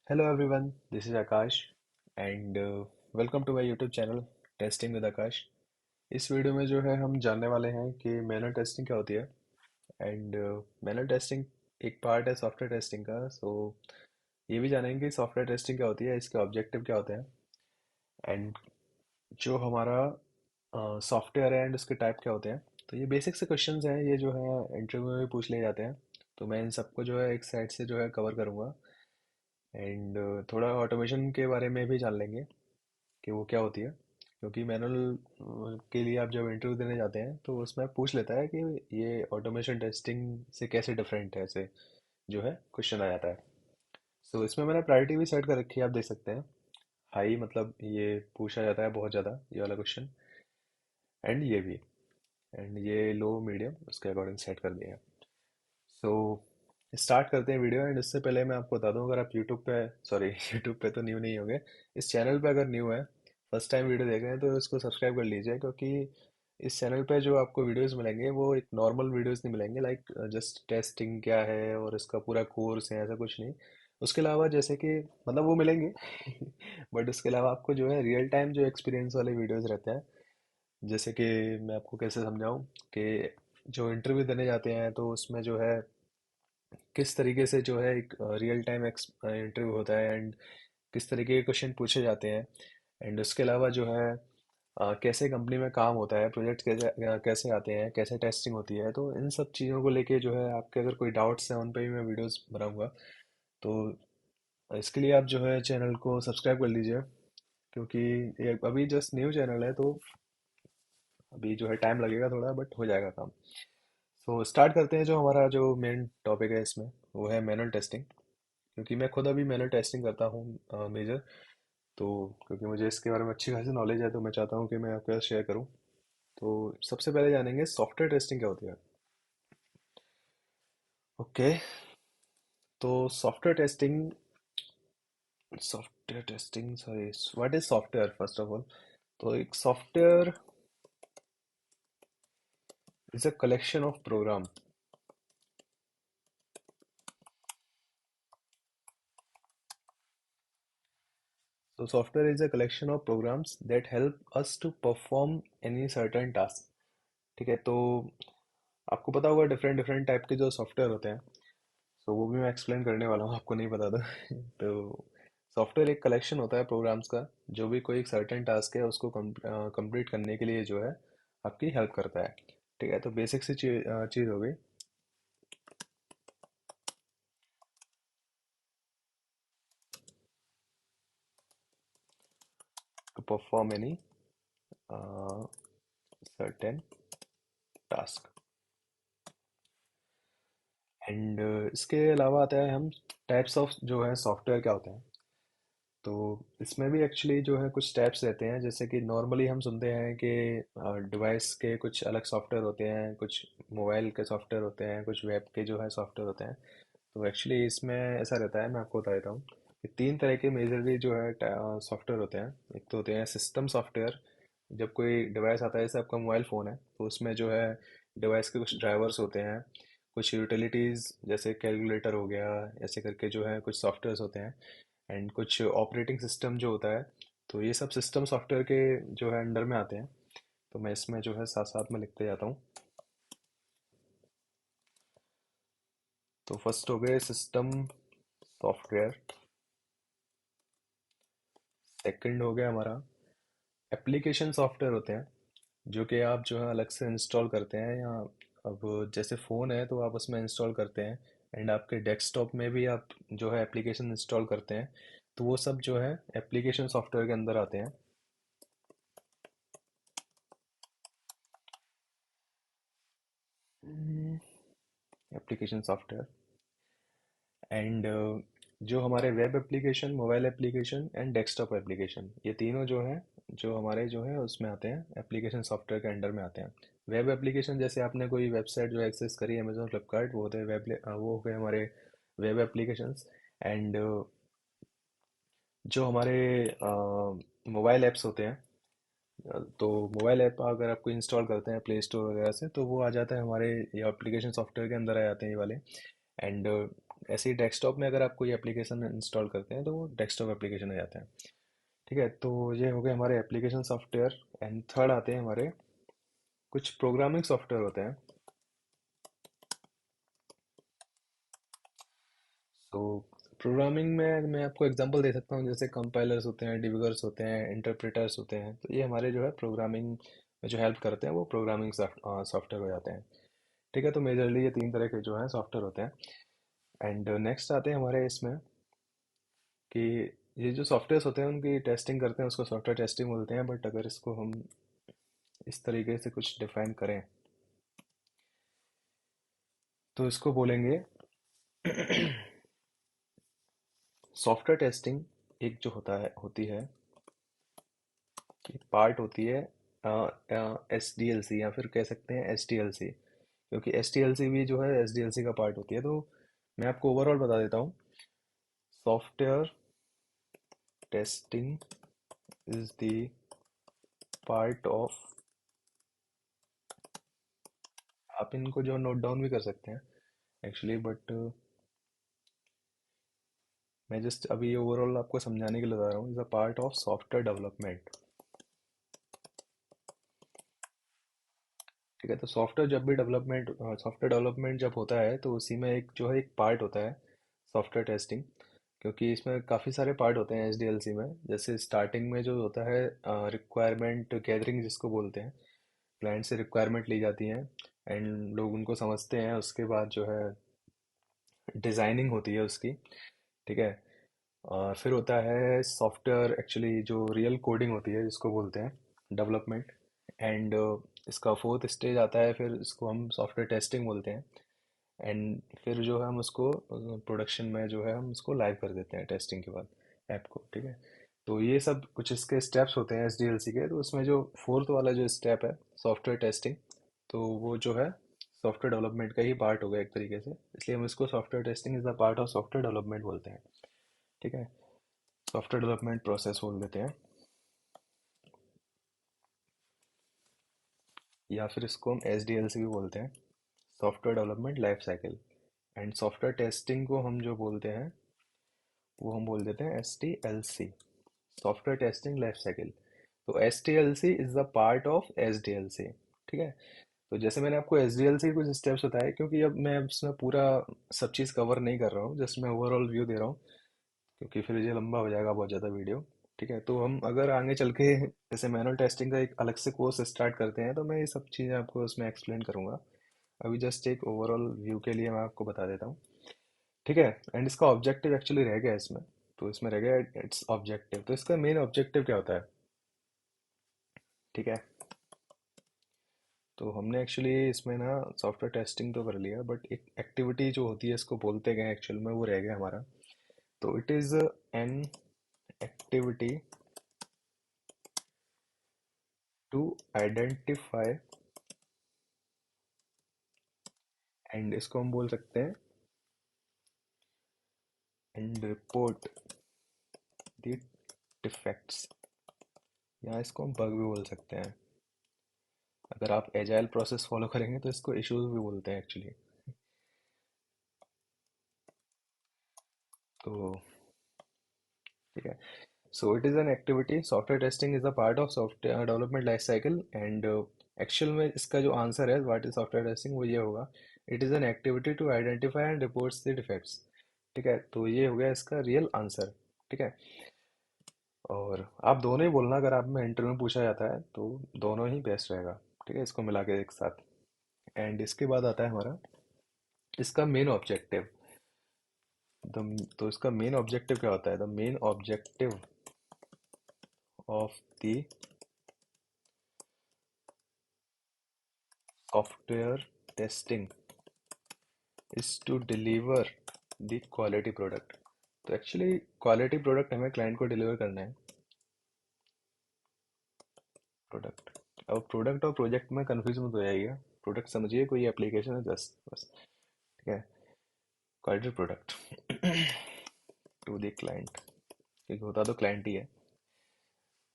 Hello everyone, this is Akash and welcome to my YouTube channel testing with Aakash. इस video में जो है हम जानने वाले हैं कि मैनुअल टेस्टिंग क्या होती है एंड मैनुअल टेस्टिंग एक पार्ट है सॉफ्टवेयर टेस्टिंग का। ये भी जानेंगे कि सॉफ्टवेयर टेस्टिंग क्या होती है, इसके ऑब्जेक्टिव क्या होते हैं एंड जो हमारा सॉफ्टवेयर है एंड उसके टाइप क्या होते हैं। तो ये बेसिक से क्वेश्चंस हैं, ये जो है इंटरव्यू में भी पूछ लिए जाते हैं। तो मैं इन सबको जो है एक साइड से जो है कवर करूँगा एंड थोड़ा ऑटोमेशन के बारे में भी जान लेंगे कि वो क्या होती है। क्योंकि मैनुअल के लिए आप जब इंटरव्यू देने जाते हैं तो उसमें पूछ लेता है कि ये ऑटोमेशन टेस्टिंग से कैसे डिफरेंट है, ऐसे जो है क्वेश्चन आ जाता है। इसमें मैंने प्रायोरिटी भी सेट कर रखी है, आप देख सकते हैं। हाई मतलब ये पूछा जाता है बहुत ज़्यादा ये वाला क्वेश्चन, एंड ये भी, एंड ये लो मीडियम उसके अकॉर्डिंग सेट कर दिया है। सो स्टार्ट करते हैं वीडियो। एंड इससे पहले मैं आपको बता दूं, अगर आप यूट्यूब पे, सॉरी यूट्यूब पे तो न्यू नहीं होंगे, इस चैनल पे अगर न्यू है, फर्स्ट टाइम वीडियो देख रहे हैं, तो इसको सब्सक्राइब कर लीजिए। क्योंकि इस चैनल पे जो आपको वीडियोस मिलेंगे वो एक नॉर्मल वीडियोस नहीं मिलेंगे, लाइक जस्ट टेस्टिंग क्या है और इसका पूरा कोर्स है, ऐसा कुछ नहीं। उसके अलावा जैसे कि मतलब वो मिलेंगे बट उसके अलावा आपको जो है रियल टाइम जो एक्सपीरियंस वाले वीडियोस रहते हैं। जैसे कि मैं आपको कैसे समझाऊं कि जो इंटरव्यू देने जाते हैं तो उसमें जो है किस तरीके से जो है एक रियल टाइम इंटरव्यू होता है एंड किस तरीके के क्वेश्चन पूछे जाते हैं। एंड उसके अलावा जो है कैसे कंपनी में काम होता है, प्रोजेक्ट कैसे कैसे आते हैं, कैसे टेस्टिंग होती है। तो इन सब चीज़ों को लेके जो है आपके अगर कोई डाउट्स हैं उन पे भी मैं वीडियोस बनाऊंगा। तो इसके लिए आप जो है चैनल को सब्सक्राइब कर लीजिए। क्योंकि ये अभी जस्ट न्यू चैनल है, तो अभी जो है टाइम लगेगा थोड़ा, बट हो जाएगा काम। स्टार्ट करते हैं। जो हमारा जो मेन टॉपिक है इसमें वो है मैनुअल टेस्टिंग। क्योंकि मैं खुद अभी मैनुअल टेस्टिंग करता हूँ मेजर। तो क्योंकि मुझे इसके बारे में अच्छी खासी नॉलेज है, तो मैं चाहता हूँ कि मैं आपके साथ शेयर करूँ। तो सबसे पहले जानेंगे सॉफ्टवेयर टेस्टिंग क्या होती है। ओके, तो software testing sorry, what is software first of all. तो एक software is a collection of program. So software is a collection of programs that help us to perform any certain task। ठीक है, तो आपको पता होगा different different type के जो सॉफ्टवेयर होते हैं। वो भी मैं एक्सप्लेन करने वाला हूँ, आपको नहीं पता तो तो सॉफ्टवेयर एक कलेक्शन होता है प्रोग्राम्स का, जो भी कोई एक सर्टेन टास्क है उसको कंप्लीट करने के लिए जो है आपकी हेल्प करता है। ठीक है, तो बेसिक सी चीज़ हो गई। To perform any certain task. And इसके अलावा आता है हम टाइप्स ऑफ जो है सॉफ्टवेयर क्या होते हैं। तो इसमें भी एक्चुअली जो है कुछ टैब्स रहते हैं। जैसे कि नॉर्मली हम सुनते हैं कि डिवाइस के कुछ अलग सॉफ्टवेयर होते हैं, कुछ मोबाइल के सॉफ्टवेयर होते हैं, कुछ वेब के जो है सॉफ्टवेयर होते हैं। तो एक्चुअली इसमें ऐसा रहता है, मैं आपको बता देता हूँ कि तीन तरह के मेजरली जो है सॉफ्टवेयर होते हैं। एक तो होते हैं सिस्टम सॉफ्टवेयर। जब कोई डिवाइस आता है, जैसे आपका मोबाइल फ़ोन है, तो उसमें जो है डिवाइस के कुछ ड्राइवर्स होते हैं, कुछ यूटिलिटीज़ जैसे कैलकुलेटर हो गया, ऐसे करके जो है कुछ सॉफ्टवेयर्स होते हैं, एंड कुछ ऑपरेटिंग सिस्टम जो होता है। तो ये सब सिस्टम सॉफ्टवेयर के जो है अंडर में आते हैं। तो मैं इसमें जो है साथ साथ में लिखते जाता हूँ। तो फर्स्ट हो गए सिस्टम सॉफ्टवेयर। सेकंड हो गया हमारा एप्लीकेशन सॉफ्टवेयर होते हैं, जो कि आप जो है अलग से इंस्टॉल करते हैं, या अब जैसे फ़ोन है तो आप उसमें इंस्टॉल करते हैं, एंड आपके डेस्कटॉप में भी आप जो है एप्लीकेशन इंस्टॉल करते हैं। तो वो सब जो है एप्लीकेशन सॉफ्टवेयर के अंदर आते हैं। एप्लीकेशन सॉफ्टवेयर एंड जो हमारे web application, mobile application and desktop application, ये तीनों जो हैं, जो हमारे जो है उसमें आते हैं, एप्लीकेशन सॉफ्टवेयर के अंडर में आते हैं। वेब एप्लीकेशन जैसे आपने कोई वेबसाइट जो एक्सेस करी, अमेजोन फ्लिपकार्ट, वो होते हैं वो हो गए हमारे वेब एप्लीकेशंस। एंड जो हमारे मोबाइल ऐप्स होते हैं, तो मोबाइल ऐप अगर आपको इंस्टॉल करते हैं प्ले स्टोर वगैरह से, तो वो आ जाता है हमारे ये एप्लीकेशन सॉफ्टवेयर के अंदर आ जाते हैं ये वाले। एंड ऐसे ही डेस्कटॉप में अगर आप कोई एप्लीकेशन इंस्टॉल करते हैं तो वो डेस्कटॉप एप्लीकेशन हो जाता है। ठीक है, तो ये हो गए हमारे एप्लीकेशन सॉफ्टवेयर। एंड थर्ड आते हैं हमारे कुछ प्रोग्रामिंग सॉफ्टवेयर होते हैं। तो प्रोग्रामिंग में मैं आपको एग्जांपल दे सकता हूँ, जैसे कंपाइलर्स होते हैं, डिबगर्स होते हैं, इंटरप्रेटर्स होते हैं। तो ये हमारे जो है प्रोग्रामिंग में जो हेल्प करते हैं वो प्रोग्रामिंग सॉफ्टवेयर हो जाते हैं। ठीक है, तो मेजरली ये तीन तरह के जो है सॉफ्टवेयर होते हैं। एंड नेक्स्ट आते हैं हमारे इसमें कि ये जो सॉफ्टवेयर होते हैं उनकी टेस्टिंग करते हैं, उसको सॉफ्टवेयर टेस्टिंग बोलते हैं। बट अगर इसको हम इस तरीके से कुछ डिफाइन करें तो इसको बोलेंगे सॉफ्टवेयर टेस्टिंग एक जो होती है कि पार्ट होती है एस डी एल सी, या फिर कह सकते हैं एस टी एल सी, क्योंकि एस टी एल सी भी जो है एस डी एल सी का पार्ट होती है। तो मैं आपको ओवरऑल बता देता हूँ। Software testing is the part of, आप इनको जो नोट डाउन भी कर सकते हैं एक्चुअली, बट मैं जस्ट अभी ये ओवरऑल आपको समझाने के लिए बता रहा हूँ। Is a part of software development. ठीक है, तो सॉफ्टवेयर डेवलपमेंट जब होता है तो उसी में एक जो है एक पार्ट होता है सॉफ्टवेयर टेस्टिंग। क्योंकि इसमें काफ़ी सारे पार्ट होते हैं एसडीएलसी में। जैसे स्टार्टिंग में जो होता है रिक्वायरमेंट गैदरिंग जिसको बोलते हैं, क्लाइंट से रिक्वायरमेंट ली जाती है एंड लोग उनको समझते हैं। उसके बाद जो है डिज़ाइनिंग होती है उसकी। ठीक है, और फिर होता है सॉफ्टवेयर एक्चुअली जो रियल कोडिंग होती है जिसको बोलते हैं डेवलपमेंट। एंड इसका फोर्थ स्टेज आता है, फिर इसको हम सॉफ्टवेयर टेस्टिंग बोलते हैं। एंड फिर जो है हम उसको प्रोडक्शन में जो है हम उसको लाइव कर देते हैं टेस्टिंग के बाद ऐप को। ठीक है, तो ये सब कुछ इसके स्टेप्स होते हैं एसडीएलसी के। तो उसमें जो फोर्थ वाला जो स्टेप है सॉफ्टवेयर टेस्टिंग, तो वो जो है सॉफ्टवेयर डेवलपमेंट का ही पार्ट हो गया एक तरीके से। इसलिए हम इसको software testing is the part of software development बोलते हैं। ठीक है, सॉफ्टवेयर डेवलपमेंट प्रोसेस बोल देते हैं, या फिर इसको हम एस डी एल सी भी बोलते हैं, software development life cycle. And software testing को हम जो बोलते हैं वो हम बोल देते हैं S T L C, software testing life cycle. तो S T L C is the part of S D L C. ठीक है, तो जैसे मैंने आपको एस डी एल सी कुछ स्टेप्स बताए, क्योंकि अब मैं इसमें पूरा सब चीज़ कवर नहीं कर रहा हूँ, जस्ट मैं ओवरऑल व्यू दे रहा हूँ, क्योंकि फिर ये लंबा हो जाएगा बहुत ज़्यादा वीडियो। ठीक है, तो हम अगर आगे चल के जैसे मैनुअल टेस्टिंग का एक अलग से कोर्स स्टार्ट करते हैं तो मैं ये सब चीज़ें आपको उसमें एक्सप्लेन करूंगा। अभी जस्ट एक ओवरऑल व्यू के लिए मैं आपको बता देता हूँ। ठीक है, एंड इसका ऑब्जेक्टिव एक्चुअली रह गया इसमें। तो इसमें रह गया इट्स ऑब्जेक्टिव। तो इसका मेन ऑब्जेक्टिव क्या होता है? ठीक है, तो हमने एक्चुअली इसमें ना सॉफ्टवेयर टेस्टिंग तो कर लिया, बट एक एक्टिविटी जो होती है इसको बोलते गए एक्चुअल में, वो रह गया हमारा। तो it is an activity to identify, and इसको हम बोल सकते हैं एंड रिपोर्ट द डिफेक्ट्स, या इसको हम बग भी बोल सकते हैं। अगर आप एजाइल प्रोसेस फॉलो करेंगे तो इसको इश्यूज भी बोलते हैं एक्चुअली। तो ठीक है, so it is an activity, software testing is a part of software development life cycle. And actual में इसका जो आंसर है व्हाट इज सॉफ्टवेयर टेस्टिंग, वो ये होगा, it is an activity to identify and reports the defects. ठीक है, तो ये हो गया इसका रियल आंसर। ठीक है, और आप दोनों ही बोलना, अगर आप में इंटरव्यू में पूछा जाता है तो दोनों ही बेस्ट रहेगा। ठीक है, इसको मिला के एक साथ। एंड इसके बाद आता है हमारा इसका मेन ऑब्जेक्टिव। तो इसका मेन ऑब्जेक्टिव क्या होता है? The main objective of the software testing is to deliver the quality product. तो एक्चुअली क्वालिटी प्रोडक्ट हमें क्लाइंट को डिलीवर करना है। प्रोडक्ट, अब प्रोडक्ट और प्रोजेक्ट में कंफ्यूज मत हो जाइएगा। प्रोडक्ट समझिए कोई एप्लीकेशन है जस्ट बस। ठीक है, quality product to the client, क्योंकि होता तो क्लाइंट ही है,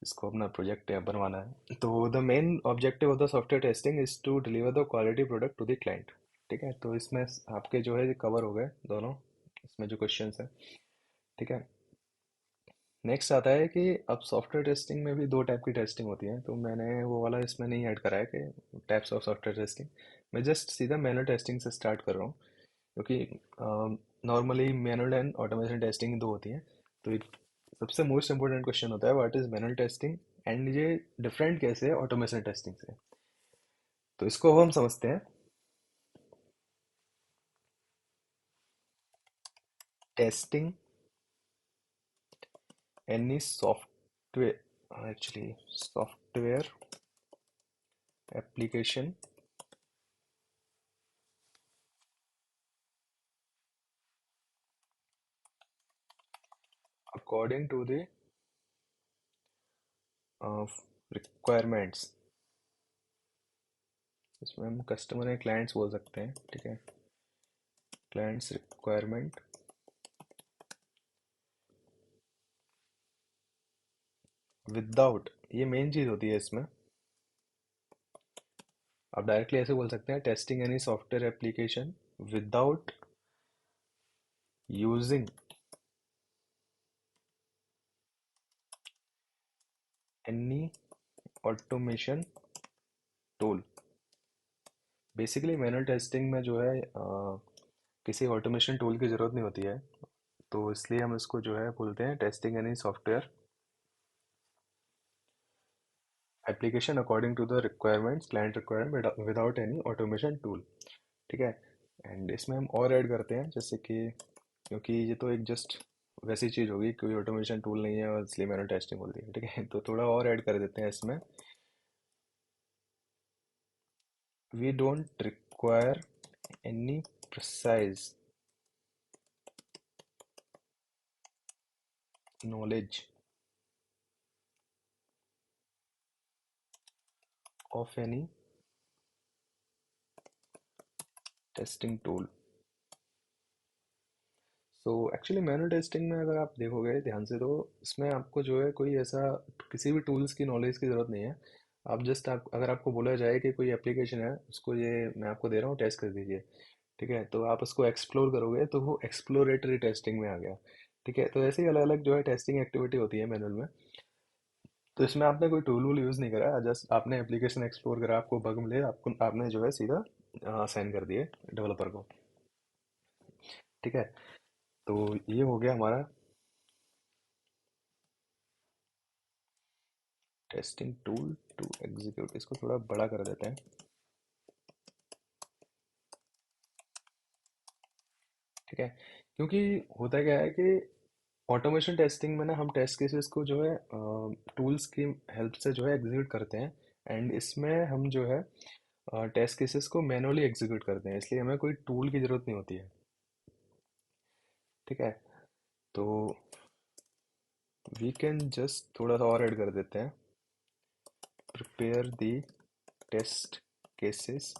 इसको अपना प्रोजेक्ट बनवाना है। तो the main objective of the software testing is to deliver the quality product to the client. ठीक है, तो इसमें आपके जो है कवर हो गए दोनों, इसमें जो क्वेश्चंस है। ठीक है। नेक्स्ट आता है कि अब सॉफ्टवेयर टेस्टिंग में भी दो टाइप की टेस्टिंग होती है, तो मैंने वो वाला इसमें नहीं ऐड करा है कि टाइप्स ऑफ सॉफ्टवेयर टेस्टिंग। मैं जस्ट सीधा मैनुअल टेस्टिंग से स्टार्ट कर रहा हूँ, क्योंकि normally manual and automation testing दो होती हैं। तो एक सबसे मोस्ट इंपॉर्टेंट क्वेश्चन होता है, what is manual testing and ये डिफरेंट कैसे है ऑटोमेशन टेस्टिंग से। तो इसको अब हम समझते हैं। Testing any software, actually software application according to the requirements. इसमें हम कस्टमर एंड क्लाइंट्स बोल सकते हैं। ठीक है, क्लाइंट्स रिक्वायरमेंट विदाउट, ये मेन चीज होती है इसमें। आप डायरेक्टली ऐसे बोल सकते हैं, testing any software application without using any automation tool. Basically manual testing में जो है किसी ऑटोमेशन टूल की ज़रूरत नहीं होती है, तो इसलिए हम इसको जो है बोलते हैं testing any software application according to the requirements, client requirement without any automation tool. ठीक है। एंड इसमें हम और ऐड करते हैं, जैसे कि क्योंकि ये तो एक जस्ट वैसी चीज़ होगी, कोई ऑटोमेशन टूल नहीं है और इसलिए मैंने टेस्टिंग बोल दी। ठीक है, तो थोड़ा और ऐड कर देते हैं इसमें। We don't require any precise knowledge of any testing tool। So actually manual testing में अगर आप देखोगे ध्यान से, तो इसमें आपको जो है कोई ऐसा किसी भी टूल्स की नॉलेज की ज़रूरत नहीं है। आप जस्ट आप अगर आपको बोला जाए कि कोई एप्लीकेशन है, उसको ये मैं आपको दे रहा हूँ, टेस्ट कर दीजिए। ठीक है, तो आप उसको एक्सप्लोर करोगे तो वो एक्सप्लोरेटरी टेस्टिंग में आ गया। ठीक है, तो ऐसे ही अलग अलग जो है टेस्टिंग एक्टिविटी होती है मैनुअल में। तो इसमें आपने कोई टूल वूल यूज़ नहीं करा, जस्ट आपने एप्लीकेशन एक्सप्लोर करा, आपको बग मिले, आपको आपने जो है सीधा साइन कर दिए डेवलपर को। ठीक है, तो ये हो गया हमारा टेस्टिंग टूल टू एग्जीक्यूट। इसको थोड़ा बड़ा कर देते हैं। ठीक है, क्योंकि होता क्या है कि ऑटोमेशन टेस्टिंग में ना हम टेस्ट केसेस को जो है टूल्स की हेल्प से जो है एग्जीक्यूट करते हैं, एंड इसमें हम जो है टेस्ट केसेस को मैनुअली एग्जीक्यूट करते हैं, इसलिए हमें कोई टूल की ज़रूरत नहीं होती है। ठीक है, तो वी कैन जस्ट थोड़ा सा और ऐड कर देते हैं, prepare the test cases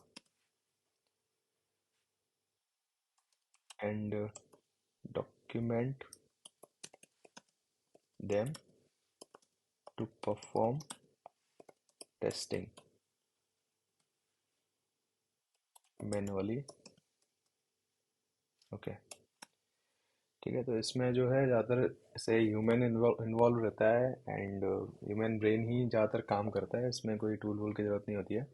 and document them to perform testing manually. Okay. ठीक है, तो इसमें जो है ज़्यादातर से ह्यूमन इन्वॉल्व रहता है, एंड ह्यूमन ब्रेन ही ज़्यादातर काम करता है, इसमें कोई टूल वूल की ज़रूरत नहीं होती है।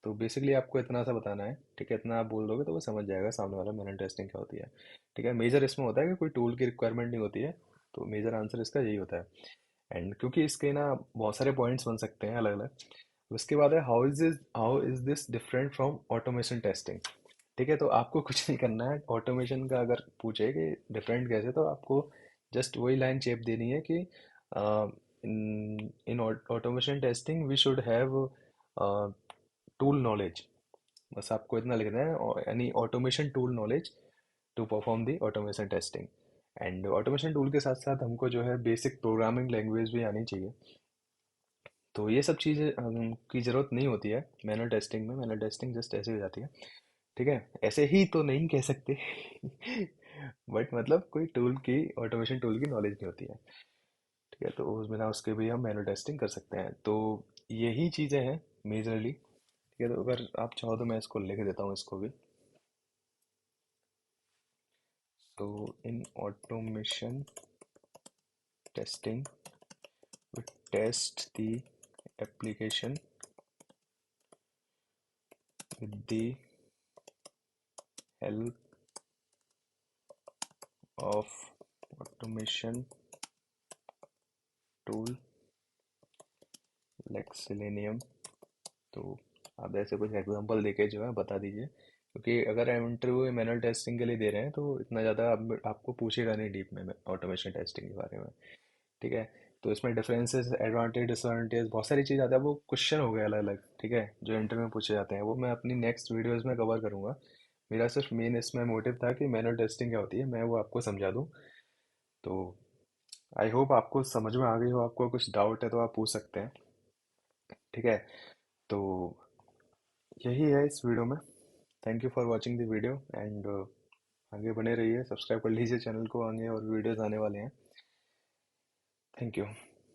तो बेसिकली आपको इतना सा बताना है। ठीक है, इतना आप बोल दोगे तो वो समझ जाएगा सामने वाला मैनुअल टेस्टिंग क्या होती है। ठीक है, मेजर इसमें होता है कि कोई टूल की रिक्वायरमेंट नहीं होती है, तो मेजर आंसर इसका यही होता है। एंड क्योंकि इसके ना बहुत सारे पॉइंट्स बन सकते हैं अलग अलग। उसके बाद है, how is this different from automation testing. ठीक है, तो आपको कुछ नहीं करना है। ऑटोमेशन का अगर पूछे कि डिफरेंट कैसे, तो आपको जस्ट वही लाइन चेप देनी है कि in in automation testing we should have tool knowledge. बस आपको इतना लिखना है, और यानी automation tool knowledge to perform the automation testing. And automation tool के साथ साथ हमको जो है बेसिक प्रोग्रामिंग लैंग्वेज भी आनी चाहिए। तो ये सब चीज़ें की ज़रूरत नहीं होती है मैनुअल टेस्टिंग में। मैनुअल टेस्टिंग जस्ट ऐसे हो जाती है। ठीक है, ऐसे ही तो नहीं कह सकते बट मतलब कोई टूल की, ऑटोमेशन टूल की नॉलेज नहीं होती है। ठीक है, तो उस बिना उसके भी हम मैनुअल टेस्टिंग कर सकते हैं। तो यही चीज़ें हैं मेजरली। ठीक है, तो अगर आप चाहो तो मैं इसको लिख देता हूँ इसको भी। So in automation testing, we test the application with the help of automation tool like Selenium. तो आप ऐसे कुछ एग्जांपल देके जो है बता दीजिए, क्योंकि अगर हम इंटरव्यू मैनुअल टेस्टिंग के लिए दे रहे हैं तो इतना ज़्यादा आपको पूछेगा नहीं डीप में ऑटोमेशन टेस्टिंग के बारे में। ठीक है। तो इसमें डिफरेंसेस, एडवांटेज, डिसएडवांटेज, बहुत सारी चीज़ आता है, वो क्वेश्चन हो गए अलग अलग, ठीक है, जो इंटरव्यू में पूछे जाते हैं, वो मैं अपनी नेक्स्ट वीडियोस में कवर करूँगा। मेरा सिर्फ मेन इसमें मोटिव था कि मैनुअल टेस्टिंग क्या होती है, मैं वो आपको समझा दूँ। तो आई होप आपको समझ में आ गई हो। आपको कुछ डाउट है तो आप पूछ सकते हैं। ठीक है। तो यही है इस वीडियो में। Thank you for watching the video and आगे बने रहिए, सब्सक्राइब कर लीजिए चैनल को, आगे और वीडियोस आने वाले हैं। Thank you.